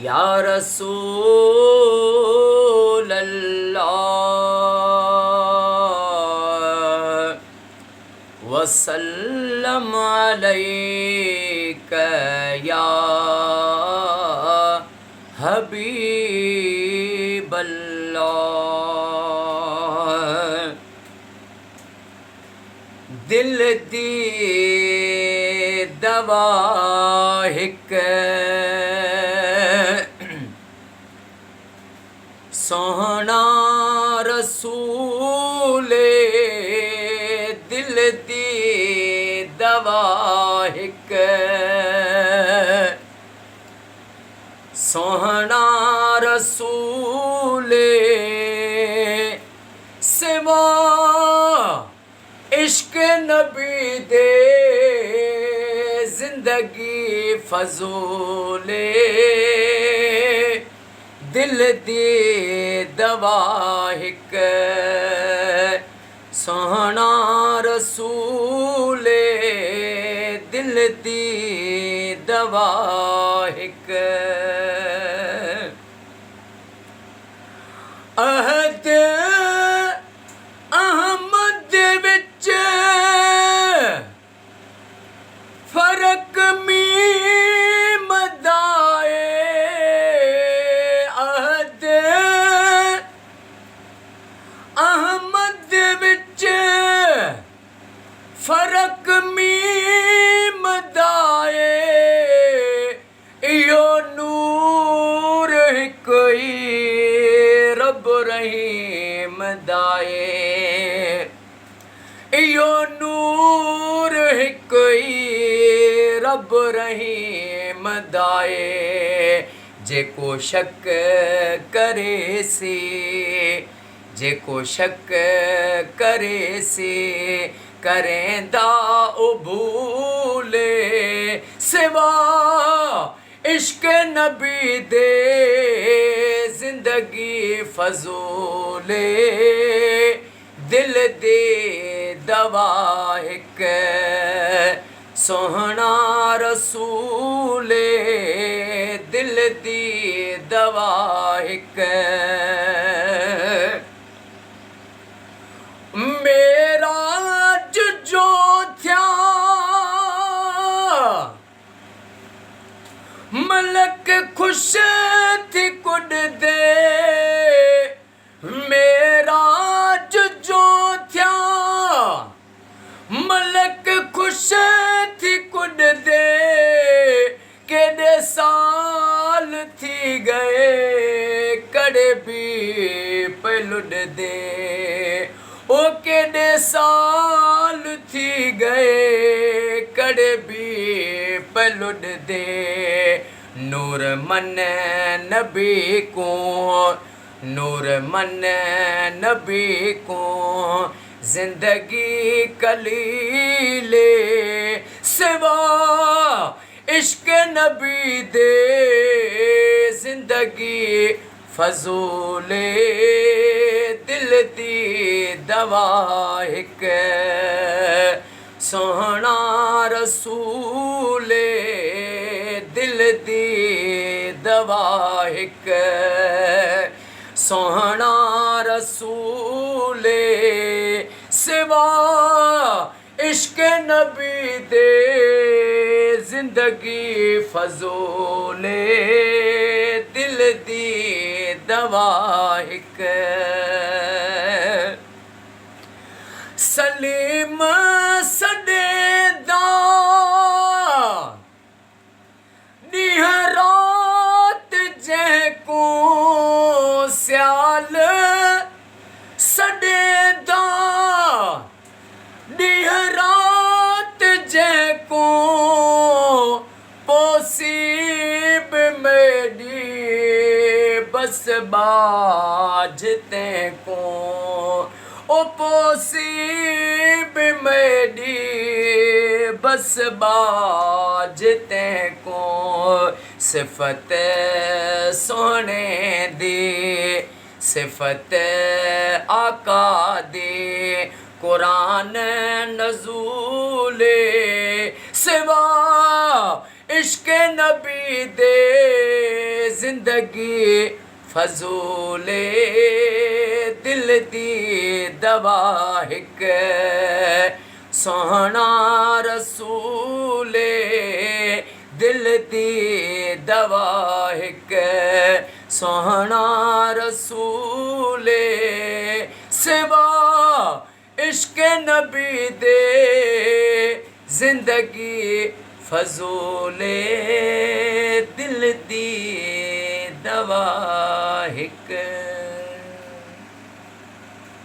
या रसूल अल्लाह वसल्लम अलैका या हबीब अल्लाह। दिल दी दवा हिक सोहना रसूले, दिल दी दवा हिक सोहना रसूले, सिवा इश्क नबी दे जिंदगी फजूले। दिल दी दवा हिक सोहना रसूले, दिल दी दवा हिक अहद अहमद विच फरक मीम दाए। अहद अहमद विच फरक मीम दाए, इहो नूर कोई रब रहीम दाए। इहो नूर कोई रब रहीम दाए। जेको शक करे सी, जेको शक करे सी, करेंदा ओ भूले। सिवा इश्क नबी दे जिंदगी फजूले। दिल दे दवा हिक सोहना रसूले, दिल दी दवा हिक मेरा जो थिया मलक खुश थी कुड दे। मेरा जो थिया मलक खुश थी कुड दे, केॾे साल थी गए कड़े भी पलुड दे। ओ केॾे साल थी गए कड़े भी पलुड दे। नूर मन नबी को, नूर मन नबी को जिंदगी कलीले। सिवा इश्क नबी दे जिंदगी फजूले। दिल दी दवा हिक सोहना रसूले, दिल दी दवा हिक सोहना रसूले। सिवा इश्क नबी दे जिंदगी फजूले। दिल दी दवा हिक सलीम सडेदा ॾींह रात जंहिंको सियाल सडेदा ॾींह रात जंहिंको पोसीब मेडी बस बाज तंहिंको। ओ पोसीब मेडी बस बाज तंहिंको। सिफ़त सोने दी सिफ़त आका दी कुरान नज़ूले सिवा इश्क नबी दे जिंदगी फजूले दिल दी दवा हिक सोहना रसूले दिल दी दवा हिक सोहना रसूले सिवा इश्क नबी दे जिंदगी फजूले दिल दी दवा हिक।